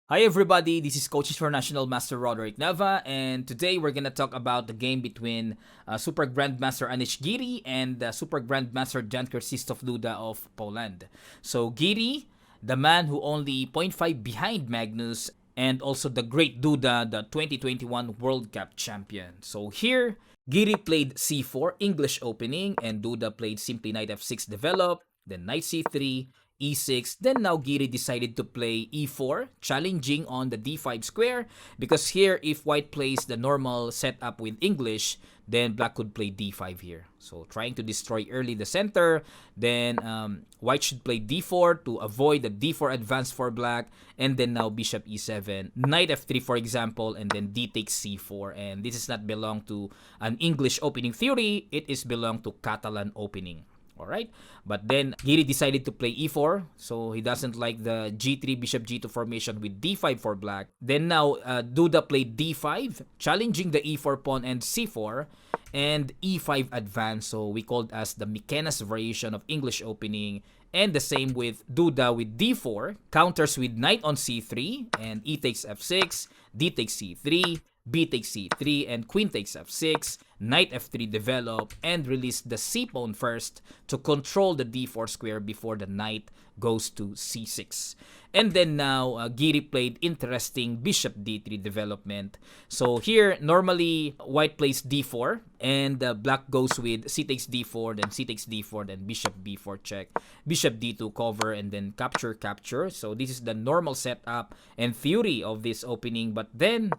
Hi everybody, this is Coach International Master Roderick Nava, and today we're gonna talk about the game between Super Grandmaster Anish Giri and Super Grandmaster Kryzysztof Duda of Poland. So Giri, the man who only point 0.5 behind Magnus, and also the great Duda, the 2021 World Cup champion. So here, Giri played c4, English opening, and Duda played simply knight f6 develop, then knight c3, e6. Then now Giri decided to play e4, challenging on the d5 square, because here if white plays the normal setup with English, then black could play d5 here. So trying to destroy early the center, then white should play d4 to avoid the d4 advance for black, and then now bishop e7, knight f3 for example, and then d takes c4. And this is not belong to an English opening theory, it is belong to Catalan opening. Alright, but then Giri decided to play e4, so he doesn't like the g3 bishop g2 formation with d5 for black. Then now Duda played d5, challenging the e4 pawn and c4, and e5 advance, so we called as the McKenna's variation of English opening. And the same with Duda with d4, counters with knight on c3, and e takes f6, d takes c3, b takes c3, and queen takes f6, knight f3 develop, and release the c pawn first to control the d4 square before the knight goes to c6. And then now Giri played interesting bishop d3 development. So here normally white plays d4, and black goes with c takes d4, then c takes d4, then bishop b4 check, bishop d2 cover, and then capture capture. So this is the normal setup and theory of this opening. But then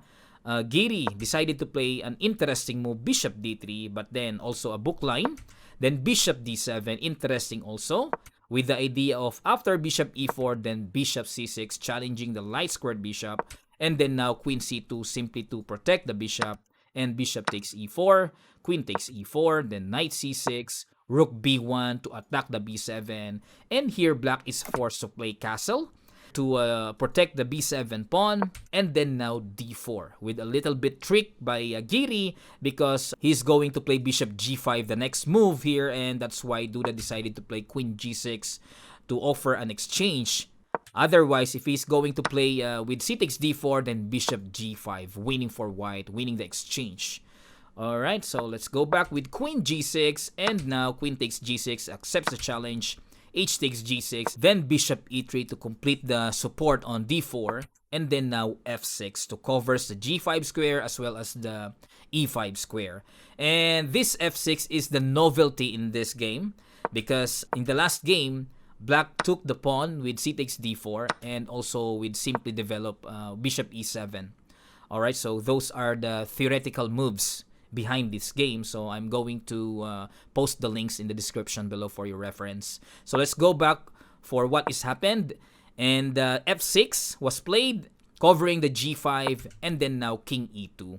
Giri decided to play an interesting move, bishop d3, but then also a book line. Then bishop d7, interesting also, with the idea of after bishop e4, then bishop c6, challenging the light squared bishop. And then now queen c2, simply to protect the bishop, and bishop takes e4, queen takes e4, then knight c6, rook b1 to attack the b7. And here black is forced to play castle to protect the b7 pawn, and then now d4 with a little bit trick by Giri, because he's going to play bishop g5 the next move here, and that's why Duda decided to play queen g6 to offer an exchange. Otherwise, if he's going to play with c takes d4, then bishop g5, winning for white, winning the exchange. Alright, so let's go back with queen g6, and now queen takes g6, accepts the challenge, h takes g6, then bishop e3 to complete the support on d4, and then now f6 to covers the g5 square as well as the e5 square. And this f6 is the novelty in this game, because in the last game, black took the pawn with c takes d4 and also with simply develop bishop e7. Alright, so those are the theoretical moves behind this game. So I'm going to post the links in the description below for your reference. So let's go back for what has happened. And f6 was played, covering the g5, and then now king e2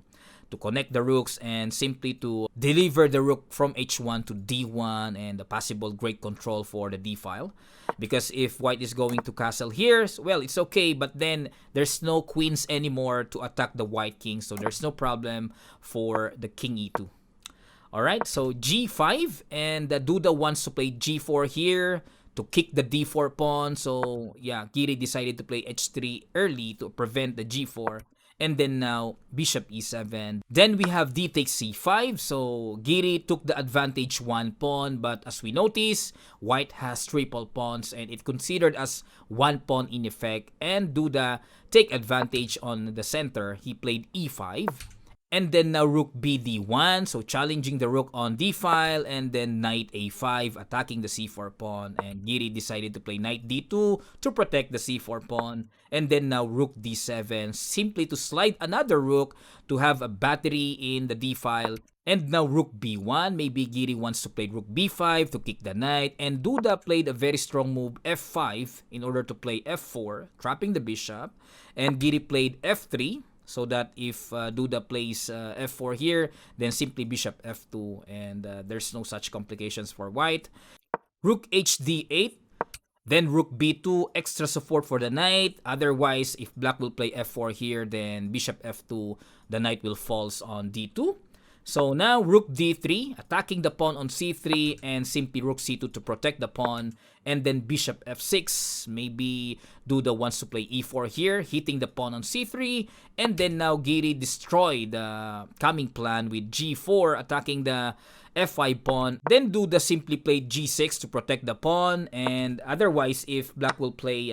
to connect the rooks and simply to deliver the rook from h1 to d1, and a possible great control for the d file. Because if white is going to castle here, well, it's okay, but then there's no queens anymore to attack the white king, so there's no problem for the king e2. Alright, so g5, and Duda wants to play g4 here to kick the d4 pawn. So yeah, Giri decided to play h3 early to prevent the g4. And then now bishop e7. Then we have d takes c5. So Giri took the advantage one pawn, but as we notice, white has triple pawns and it considered as one pawn in effect. And Duda take advantage on the center. He played e5. And then now rook bd1, so challenging the rook on d file, and then knight a5, attacking the c4 pawn, and Giri decided to play knight d2 to protect the c4 pawn, and then now rook d7, simply to slide another rook to have a battery in the d file, and now rook b1, maybe Giri wants to play rook b5 to kick the knight, and Duda played a very strong move f5 in order to play f4, trapping the bishop, and Giri played f3, so that if Duda plays f4 here, then simply bishop f2, and there's no such complications for white. Rook hd8, then rook b2, extra support for the knight. Otherwise, if black will play f4 here, then bishop f2, the knight will falls on d2. So now rook d3, attacking the pawn on c3, and simply rook c2 to protect the pawn. and then bishop f6. Maybe Duda wants to play e4 here, hitting the pawn on c3, and then now Giri destroyed the coming plan with g4, attacking the f5 pawn. Then Duda simply played g6 to protect the pawn, and otherwise if black will play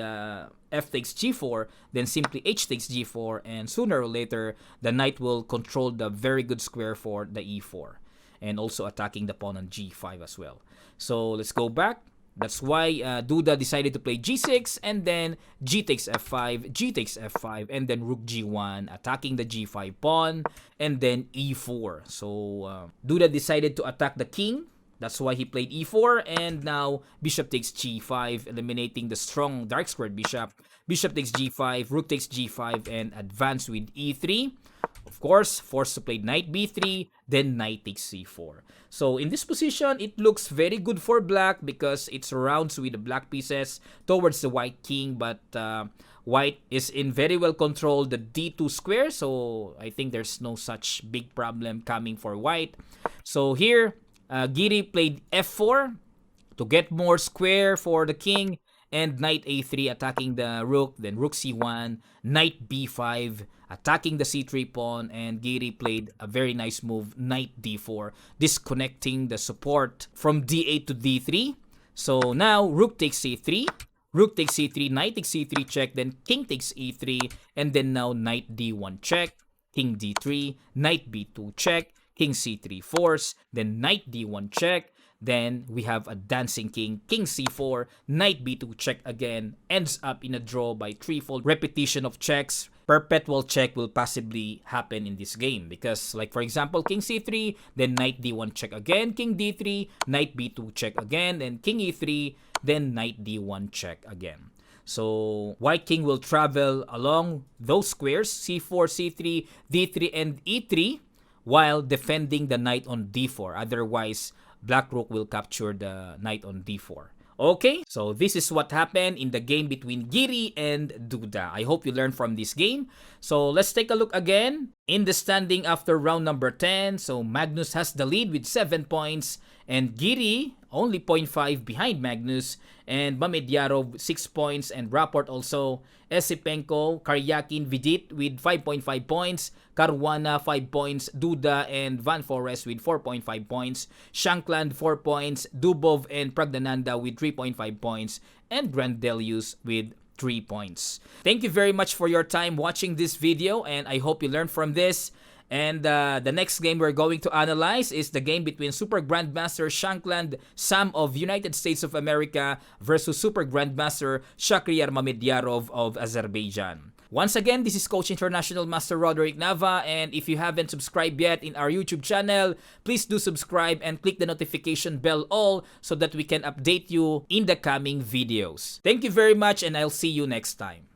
f takes g4, then simply h takes g4, and sooner or later the knight will control the very good square for the e4, and also attacking the pawn on g5 as well. So let's go back. That's why Duda decided to play g6, and then g takes f5, g takes f5, and then rook g1, attacking the g5 pawn, and then e4. So Duda decided to attack the king. That's why he played e4, and now bishop takes g5, eliminating the strong dark squared bishop. Bishop takes g5, rook takes g5, and advance with e3. Of course, forced to play knight b3, then knight takes c4. So in this position, it looks very good for black because it surrounds with the black pieces towards the white king, but white is in very well controlled the d2 square, so I think there's no such big problem coming for white. So here, Giri played f4 to get more square for the king, and knight a3 attacking the rook, then rook c1, knight b5 attacking the c3 pawn, and Giri played a very nice move, knight d4, disconnecting the support from d8 to d3. So now rook takes c3, rook takes c3, knight takes c3 check, then king takes e3, and then now knight d1 check, king d3, knight b2 check, king c3 force, then knight d1 check. Then we have a dancing king, king c4, knight b2 check again, ends up in a draw by threefold repetition of checks. Perpetual check will possibly happen in this game because, like for example, king c3, then knight d1 check again, king d3, knight b2 check again, then king e3, then knight d1 check again. So white king will travel along those squares, c4, c3, d3, and e3, while defending the knight on d4. Otherwise, black rook will capture the knight on d4. Okay, so this is what happened in the game between Giri and Duda. I hope you learned from this game. So let's take a look again in the standing after round number 10. So Magnus has the lead with 7 points, and Giri only 0.5 behind Magnus, and Mamedyarov 6 points, and Rapport also, Esipenko, Karyakin, Vidit with 5.5 points, Caruana 5 points, Duda and Van Forest with 4.5 points, Shankland 4 points, Dubov and Pragdananda with 3.5 points, and Grandelius with 3 points. Thank you very much for your time watching this video, and I hope you learned from this. And the next game we're going to analyze is the game between Super Grandmaster Shankland Sam of United States of America versus Super Grandmaster Shakhriyar Mamedyarov of Azerbaijan. Once again, this is Coach International Master Roderick Nava, and if you haven't subscribed yet in our YouTube channel, please do subscribe and click the notification bell all so that we can update you in the coming videos. Thank you very much, and I'll see you next time.